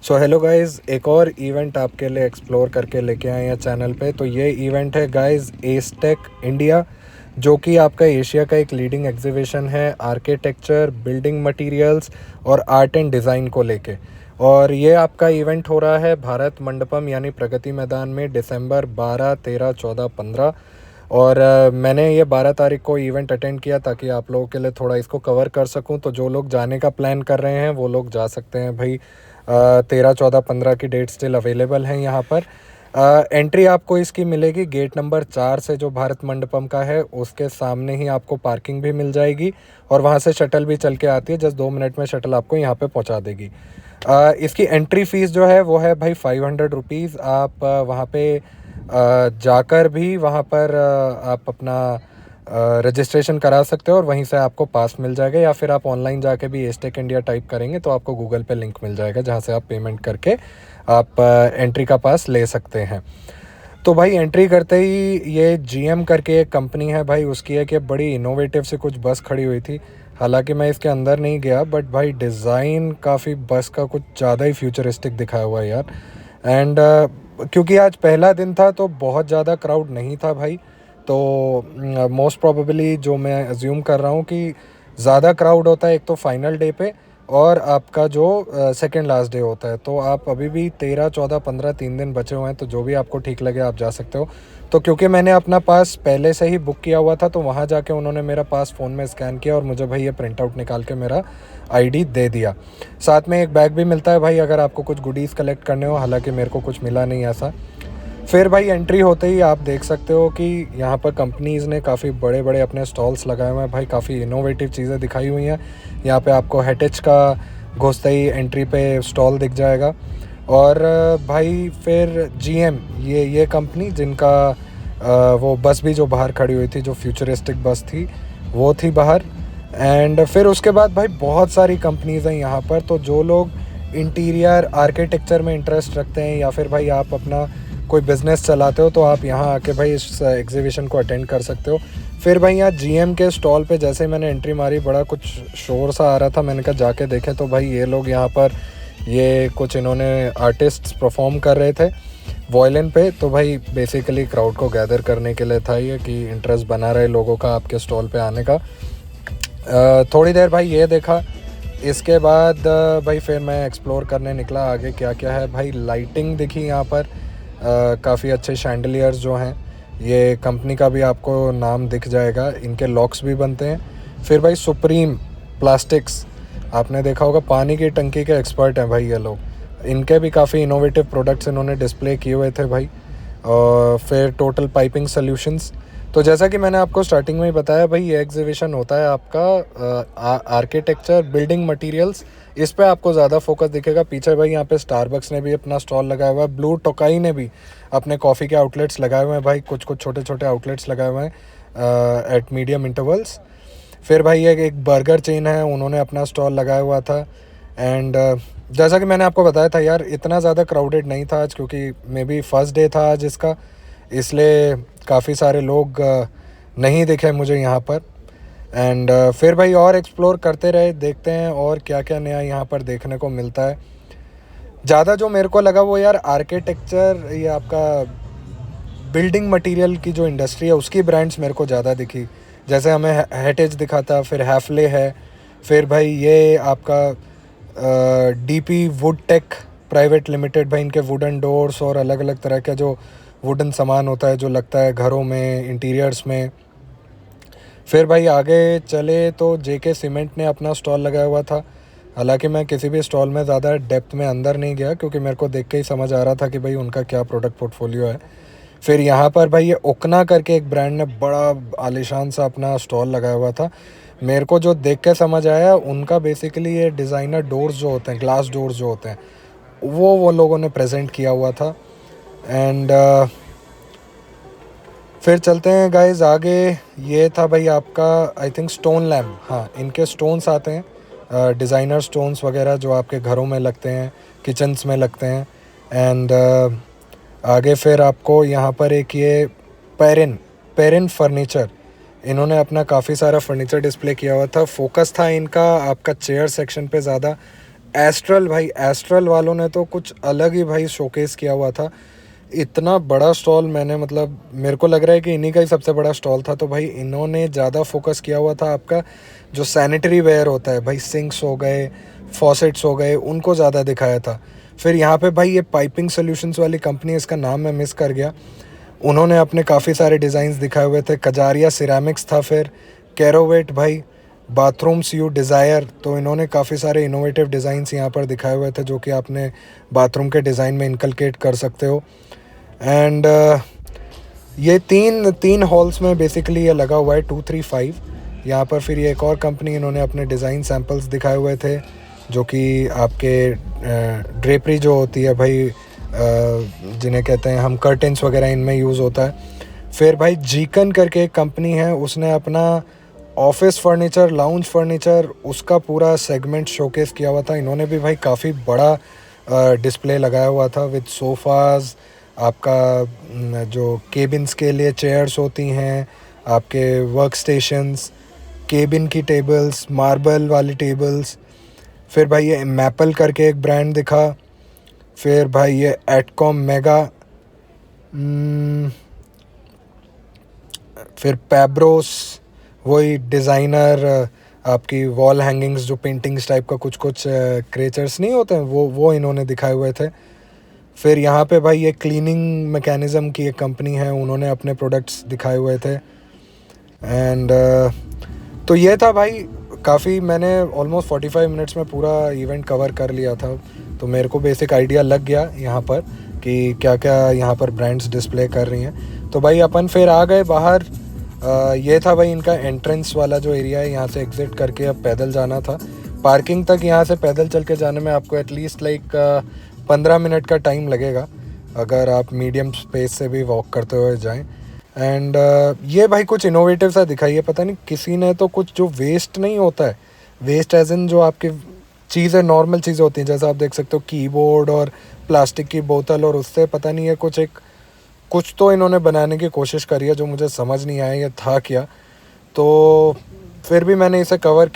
So hello guys, एक और event आपके लिए एक्सप्लोर करके लेके आए हैं चैनल पे। तो ये इवेंट है गाइस एसटेक इंडिया, जो कि आपका एशिया का एक लीडिंग एग्जीबिशन है आर्किटेक्चर, बिल्डिंग मटेरियल्स और आर्ट एंड डिज़ाइन को लेके। और ये आपका इवेंट हो रहा है भारत मंडपम यानी प्रगति मैदान में दिसंबर 12, 13, 14, 15। और मैंने ये 12 तारीख को इवेंट अटेंड किया ताकि आप लोगों के लिए थोड़ा इसको कवर कर सकूं। तो जो लोग जाने का प्लान कर रहे हैं वो लोग जा सकते हैं भाई। 13, 14, 15 की डेट स्टिल अवेलेबल हैं यहाँ पर। एंट्री आपको इसकी मिलेगी गेट नंबर 4 से, जो भारत मंडपम का है उसके सामने ही आपको पार्किंग भी मिल जाएगी। और वहाँ से शटल भी चल के आती है, जस्ट 2 मिनट में शटल आपको यहाँ पे पहुँचा देगी। इसकी एंट्री फ़ीस जो है वो है भाई 500 रुपीज़। आप वहाँ पे जाकर भी वहाँ पर आप अपना रजिस्ट्रेशन करा सकते हो और वहीं से आपको पास मिल जाएगा। या फिर आप ऑनलाइन जाके भी एसटेक इंडिया टाइप करेंगे तो आपको गूगल पे लिंक मिल जाएगा, जहाँ से आप पेमेंट करके आप एंट्री का पास ले सकते हैं। तो भाई एंट्री करते ही ये जीएम करके एक कंपनी है भाई, उसकी है कि बड़ी इनोवेटिव से कुछ बस खड़ी हुई थी। हालांकि मैं इसके अंदर नहीं गया, बट भाई डिज़ाइन काफ़ी बस का कुछ ज़्यादा ही फ्यूचरिस्टिक दिखाया हुआ है यार। एंड क्योंकि आज पहला दिन था तो बहुत ज़्यादा क्राउड नहीं था भाई। तो मोस्ट प्रोबेबली जो मैं अज्यूम कर रहा हूँ कि ज़्यादा क्राउड होता है एक तो फाइनल डे पे, और आपका जो सेकेंड लास्ट डे होता है। तो आप अभी भी 13, 14, 15 3 दिन बचे हुए हैं, तो जो भी आपको ठीक लगे आप जा सकते हो। तो क्योंकि मैंने अपना पास पहले से ही बुक किया हुआ था तो वहाँ जाके उन्होंने मेरा पास फ़ोन में स्कैन किया और मुझे भाई ये प्रिंट आउट निकाल के मेरा आईडी दे दिया। साथ में एक बैग भी मिलता है भाई अगर आपको कुछ गुडीज़ कलेक्ट करने हो, हालांकि मेरे को कुछ मिला नहीं ऐसा। फिर भाई एंट्री होते ही आप देख सकते हो कि यहाँ पर कंपनीज़ ने काफ़ी बड़े बड़े अपने स्टॉल्स लगाए हुए हैं भाई। काफ़ी इनोवेटिव चीज़ें दिखाई हुई हैं। यहाँ पे आपको हेटेच का घुसते ही एंट्री पे स्टॉल दिख जाएगा। और भाई फिर जीएम, ये कंपनी जिनका वो बस भी जो बाहर खड़ी हुई थी, जो फ्यूचरिस्टिक बस थी वो थी बाहर। एंड फिर उसके बाद भाई बहुत सारी कंपनीज़ हैं यहाँ पर। तो जो लोग इंटीरियर आर्किटेक्चर में इंटरेस्ट रखते हैं या फिर भाई आप अपना कोई बिज़नेस चलाते हो तो आप यहाँ आके भाई इस एग्जीबिशन को अटेंड कर सकते हो। फिर भाई यहाँ जीएम के स्टॉल पे जैसे ही मैंने एंट्री मारी बड़ा कुछ शोर सा आ रहा था, मैंने कहा जाके देखें। तो भाई ये लोग यहाँ पर ये कुछ इन्होंने आर्टिस्ट्स परफॉर्म कर रहे थे वॉयलिन पे। तो भाई बेसिकली क्राउड को गैदर करने के लिए था ये, कि इंटरेस्ट बना रहे लोगों का आपके स्टॉल पे आने का। थोड़ी देर भाई ये देखा, इसके बाद भाई फिर मैं एक्सप्लोर करने निकला आगे क्या क्या है। भाई लाइटिंग दिखी यहाँ पर, काफ़ी अच्छे शैंडलियर्स जो हैं, ये कंपनी का भी आपको नाम दिख जाएगा, इनके लॉक्स भी बनते हैं। फिर भाई सुप्रीम प्लास्टिक्स, आपने देखा होगा पानी की टंकी के एक्सपर्ट हैं भाई ये लोग, इनके भी काफ़ी इनोवेटिव प्रोडक्ट्स इन्होंने डिस्प्ले किए हुए थे भाई। और फिर टोटल पाइपिंग सॉल्यूशंस। तो जैसा कि मैंने आपको स्टार्टिंग में ही बताया भाई, ये एग्जीबिशन होता है आपका आर्किटेक्चर, बिल्डिंग मटेरियल्स, इस पे आपको ज़्यादा फोकस दिखेगा। पीछे भाई यहाँ पे स्टारबक्स ने भी अपना स्टॉल लगाया हुआ है, ब्लू टोकाई ने भी अपने कॉफ़ी के आउटलेट्स लगाए हुए हैं भाई, कुछ कुछ छोटे छोटे आउटलेट्स लगाए हुए हैं एट मीडियम इंटरवल्स। फिर भाई एक बर्गर चेन है, उन्होंने अपना स्टॉल लगाया हुआ था। एंड जैसा कि मैंने आपको बताया था यार, इतना ज़्यादा क्राउडेड नहीं था आज, क्योंकि मे बी फर्स्ट डे था आज इसका, इसलिए काफ़ी सारे लोग नहीं दिखे मुझे यहाँ पर। एंड फिर भाई और एक्सप्लोर करते रहे, देखते हैं और क्या क्या नया यहाँ पर देखने को मिलता है। ज़्यादा जो मेरे को लगा वो यार आर्किटेक्चर, ये आपका बिल्डिंग मटेरियल की जो इंडस्ट्री है उसकी ब्रांड्स मेरे को ज़्यादा दिखी। जैसे हमें हेटेज दिखा था, फिर हैफले है, फिर भाई ये आपका DP Wood Tech private limited, भाई इनके वुडन डोर्स और अलग अलग तरह का जो वुडन सामान होता है जो लगता है घरों में, इंटीरियर्स में। फिर भाई आगे चले तो जेके सीमेंट ने अपना स्टॉल लगाया हुआ था। हालांकि मैं किसी भी स्टॉल में ज़्यादा डेप्थ में अंदर नहीं गया, क्योंकि मेरे को देख के ही समझ आ रहा था कि भाई उनका क्या प्रोडक्ट पोर्टफोलियो है। फिर यहाँ पर भाई ये ओकना करके एक ब्रांड ने बड़ा आलीशान सा अपना स्टॉल लगाया हुआ था। मेरे को जो देख के समझ आया, उनका बेसिकली ये डिज़ाइनर डोर्स जो होते हैं, ग्लास डोर्स जो होते हैं, वो लोगों ने प्रेजेंट किया हुआ था। एंड फिर चलते हैं गाइज आगे। ये था भाई आपका आई थिंक स्टोन लैम्प, हाँ इनके स्टोन्स आते हैं, डिज़ाइनर स्टोन्स वगैरह जो आपके घरों में लगते हैं, किचन्स में लगते हैं। एंड आगे फिर आपको यहाँ पर एक ये पेरिन पेरिन फर्नीचर, इन्होंने अपना काफ़ी सारा फर्नीचर डिस्प्ले किया हुआ था। फोकस था इनका आपका चेयर सेक्शन पे ज़्यादा। एस्ट्रल भाई, एस्ट्रल वालों ने तो कुछ अलग ही भाई शोकेस किया हुआ था। इतना बड़ा स्टॉल मैंने मतलब मेरे को लग रहा है कि इन्हीं का ही सबसे बड़ा स्टॉल था। तो भाई इन्होंने ज़्यादा फोकस किया हुआ था आपका जो सैनिटरी वेयर होता है भाई, सिंक्स हो गए, फॉसेट्स हो गए, उनको ज़्यादा दिखाया था। फिर यहाँ पे भाई ये पाइपिंग सॉल्यूशंस वाली कंपनी, इसका नाम मैं मिस कर गया, उन्होंने अपने काफ़ी सारे डिज़ाइंस दिखाए हुए थे। कजारिया सिरेमिक्स था, फिर कैरोवेट भाई, बाथरूम्स यू डिज़ायर, तो इन्होंने काफ़ी सारे इनोवेटिव डिज़ाइंस यहाँ पर दिखाए हुए थे जो कि आपने बाथरूम के डिज़ाइन में इनकलकेट कर सकते हो। एंड ये तीन तीन हॉल्स में बेसिकली ये लगा हुआ है, 2, 3, 5 यहाँ पर। फिर ये एक और कंपनी, इन्होंने अपने डिज़ाइन सैम्पल्स दिखाए हुए थे जो कि आपके ड्रेपरी जो होती है भाई, जिन्हें कहते हैं हम कर्टेंस वगैरह, इनमें यूज़ होता है। फिर भाई जीकन करके एक कंपनी है, उसने अपना ऑफिस फर्नीचर, लाउंज फर्नीचर, उसका पूरा सेगमेंट शोकेस किया हुआ था। इन्होंने भी भाई काफ़ी बड़ा डिस्प्ले लगाया हुआ था विद सोफ़ाज़, आपका जो केबिन्स के लिए चेयर्स होती हैं, आपके वर्क स्टेशंस, केबिन की टेबल्स, मार्बल वाली टेबल्स। फिर भाई ये मैपल करके एक ब्रांड दिखा। फिर भाई ये एटकॉम मेगा, फिर पैब्रोस, वही डिज़ाइनर, आपकी वॉल हैंगिंग्स जो पेंटिंग्स टाइप का कुछ कुछ क्रिएचर्स नहीं होते हैं, वो इन्होंने दिखाए हुए थे। फिर यहाँ पे भाई ये क्लीनिंग मैकेनिज़्म की एक कंपनी है, उन्होंने अपने प्रोडक्ट्स दिखाए हुए थे। एंड तो ये था भाई, काफ़ी मैंने ऑलमोस्ट 45 मिनट्स में पूरा इवेंट कवर कर लिया था। तो मेरे को बेसिक आइडिया लग गया यहाँ पर कि क्या क्या यहाँ पर ब्रांड्स डिस्प्ले कर रही हैं। तो भाई अपन फिर आ गए बाहर। ये था भाई इनका एंट्रेंस वाला जो एरिया है, यहाँ से एग्ज़िट करके अब पैदल जाना था पार्किंग तक। यहाँ से पैदल चल के जाने में आपको एटलीस्ट लाइक 15 मिनट का टाइम लगेगा अगर आप मीडियम स्पेस से भी वॉक करते हुए जाएं। एंड ये भाई कुछ इनोवेटिव सा दिखाइए, पता नहीं किसी ने तो कुछ जो वेस्ट नहीं होता है, वेस्ट एज इन जो आपकी चीज़ें नॉर्मल चीज़ें होती हैं, जैसा आप देख सकते हो कीबोर्ड और प्लास्टिक की बोतल, और उससे पता नहीं है कुछ तो इन्होंने बनाने की कोशिश करी है जो मुझे समझ नहीं आया ये था क्या। तो फिर भी मैंने इसे कवर किया।